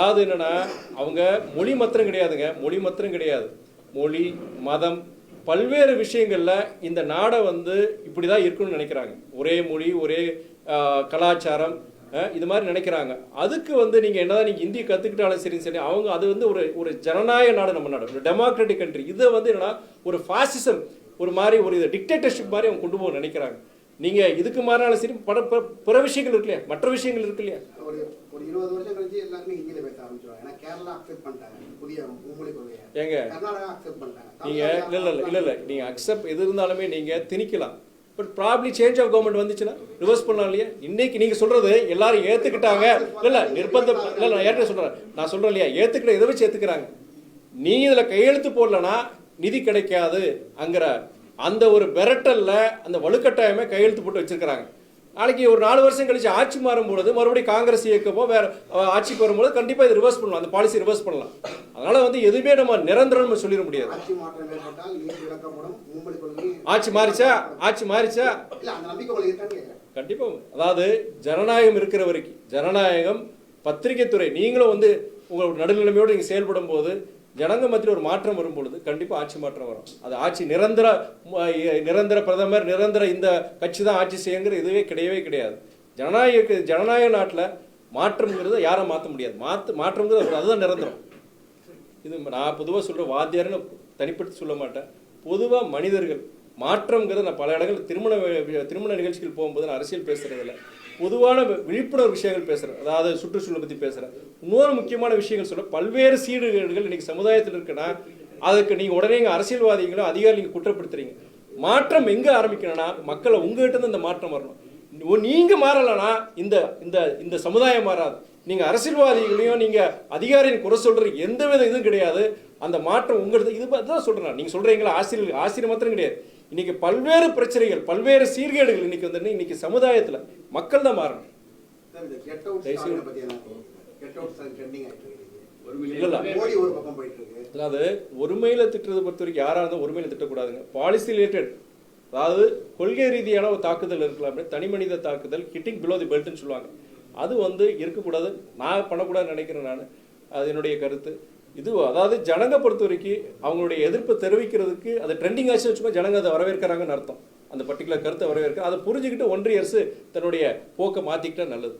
அதாவது என்னன்னா அவங்க மொழி மாத்திரம் கிடையாதுங்க, மொழி மாத்திரம் கிடையாது, மொழி மதம் பல்வேறு விஷயங்கள்ல இந்த நாடை வந்து இப்படிதான் இருக்குன்னு நினைக்கிறாங்க. ஒரே மொழி ஒரே கலாச்சாரம் இது மாதிரி நினைக்கிறாங்க. அதுக்கு வந்து நீங்க என்னதான் நீங்க இந்தி கத்துக்கிட்டாலும் சரி சரி அவங்க அது வந்து ஒரு ஒரு ஜனநாயக நாடு, நம்ம நாடு ஒரு டெமோக்ராட்டிக் கண்ட்ரி. இதை வந்து என்னன்னா ஒரு ஃபாசிசம் ஒரு மாதிரி ஒரு டிக்டேட்டர்ஷிப் மாதிரி அவங்க கொண்டு போக நினைக்கிறாங்க. நீங்க இதுக்கு மாறினாலும் சரி பிற விஷயங்கள் இருக்கு இல்லையா, மற்ற விஷயங்கள் இருக்கு இல்லையா. ஒரு 20 வருஷம் கழிச்சு எல்லாருமே ஹிந்தியில பேச ஆரம்பிச்சிருவாங்க. ஏன்னா கேரளா அக்செப்ட் பண்ணிட்டாங்க புதிய மும்மொழி கொள்கையை. ஏங்க கர்நாடகா அக்செப்ட் பண்ணிட்டாங்க. நீங்க இல்ல நீங்க அக்செப்ட் எது இருந்தாலுமே நீங்க திணிக்கலாம். But probably change of government வந்துச்சுன்னா ரிவர்ஸ் பண்ணலாம் இல்லையா. இன்னைக்கு நீங்க சொல்றது எல்லாரும் ஏத்துக்கிட்டாங்க இல்ல நிர்பந்தம் இல்ல, நான் ஏற்கனவே நான் சொல்றேன் இல்லையா, ஏத்துக்கிட்ட இதை வச்சு ஏத்துக்கிறாங்க. நீ இதுல கையெழுத்து போடலன்னா நிதி கிடைக்காது அங்கிற அந்த ஒரு விரட்டல்ல அந்த வலுக்கட்டாயமே கையெழுத்து போட்டு வச்சிருக்கிறாங்க. நாளைக்கு ஒரு 4 வருஷம் கழிச்சு ஆட்சி மாறும்பொழுது மறுபடியும் காங்கிரஸ் இயக்கமோ வேற ஆட்சிக்கு வரும்போது கண்டிப்பா இது ரிவர்ஸ் பண்ணலாம், அந்த பாலிசி ரிவர்ஸ் பண்ணலாம். அதனால வந்து எதுவுமே நம்ம நிரந்தரம் சொல்லிட முடியாது. ஆட்சி மாறிச்சா கண்டிப்பா. அதாவது ஜனநாயகம் இருக்கிற வரைக்கும், ஜனநாயகம் பத்திரிகை துறை நீங்களும் வந்து உங்களோட நடுநிலைமையோடு நீங்க செயல்படும் போது ஜனங்க மத்தியில் ஒரு மாற்றம் வரும் பொழுது கண்டிப்பா ஆட்சி மாற்றம் வரும். அது ஆட்சி நிரந்தர பிரதமர் நிரந்தர இந்த கட்சி தான் ஆட்சி செய்யுங்கிற இதுவே கிடையாது. ஜனநாயக நாட்டில் மாற்றம்ங்கிறத யாரும் மாற்ற முடியாது. மாற்றம்ங்கிறது அதுதான் நிரந்தரம். இது நான் பொதுவாக சொல்ற வாத்தியார்னு தனிப்படுத்தி சொல்ல மாட்டேன். பொதுவாக மனிதர்கள் மாற்றம்ங்கிறத நான் பல இடங்கள் திருமண நிகழ்ச்சிகள் போகும்போது நான் அரசியல் பேசுறதில்ல, பொதுவான விழிப்புணர்வு விஷயங்கள் பேசுகிறேன். அதாவது சுற்றுச்சூழலை பற்றி பேசுகிறேன். இன்னொரு முக்கியமான விஷயங்கள் சொல்ல, பல்வேறு சீர்கேடுகள் இன்னைக்கு சமுதாயத்தில் இருக்குன்னா அதுக்கு நீங்கள் உடனே அரசியல்வாதிகளும் அதிகாரி நீங்கள் குற்றப்படுத்துறீங்க. மாற்றம் எங்கே ஆரம்பிக்கணும்னா மக்களை உங்ககிட்ட இருந்து இந்த மாற்றம் வரணும். நீங்கள் மாறலைன்னா இந்த இந்த இந்த சமுதாயம் மாறாது. நீங்கள் அரசியல்வாதிகளையும் நீங்கள் அதிகாரியும் குறை சொல்கிறது எந்த வித இதுவும் கிடையாது. அந்த மாற்றம் உங்களுக்கு இது தான் சொல்கிறேன். நீங்கள் சொல்கிறீங்களா ஆசிரியர் மாத்திரம் கிடையாது. இன்னைக்கு பல்வேறு பிரச்சனைகள் பல்வேறு சீர்கேடுகள் இன்னைக்கு வந்து இன்னைக்கு சமுதாயத்தில் மக்கள் தான் மாறணும். அதாவது ஒருமையில திட்டுறதை பொறுத்த வரைக்கும் யாரா இருந்தாலும் ஒருமையில திட்டக்கூடாதுங்க. பாலிசி ரிலேட்டட், அதாவது கொள்கை ரீதியான ஒரு தாக்குதல் இருக்கலாம், தனி மனித தாக்குதல், ஹிட்டிங் பிலோ தி பெல்ட்னு சொல்லுவாங்க. அது வந்து இருக்கக்கூடாது, நான் பண்ணக்கூடாதுன்னு நினைக்கிறேன். நான் அது என்னுடைய கருத்து. இது அதாவது ஜனங்க பொறுத்த வரைக்கும் அவங்களுடைய எதிர்ப்பு தெரிவிக்கிறதுக்கு அது ட்ரெண்டிங் ஆச்சு வச்சுக்கோ, ஜனங்க அதை வரவேற்கிறாங்கன்னு அர்த்தம். அந்த பர்டிகுலர் கருத்தை வரவேற்க அதை புரிஞ்சுக்கிட்டு ஒன்றிய அரசு தன்னுடைய போக்கை மாற்றிக்கிட்டா நல்லது.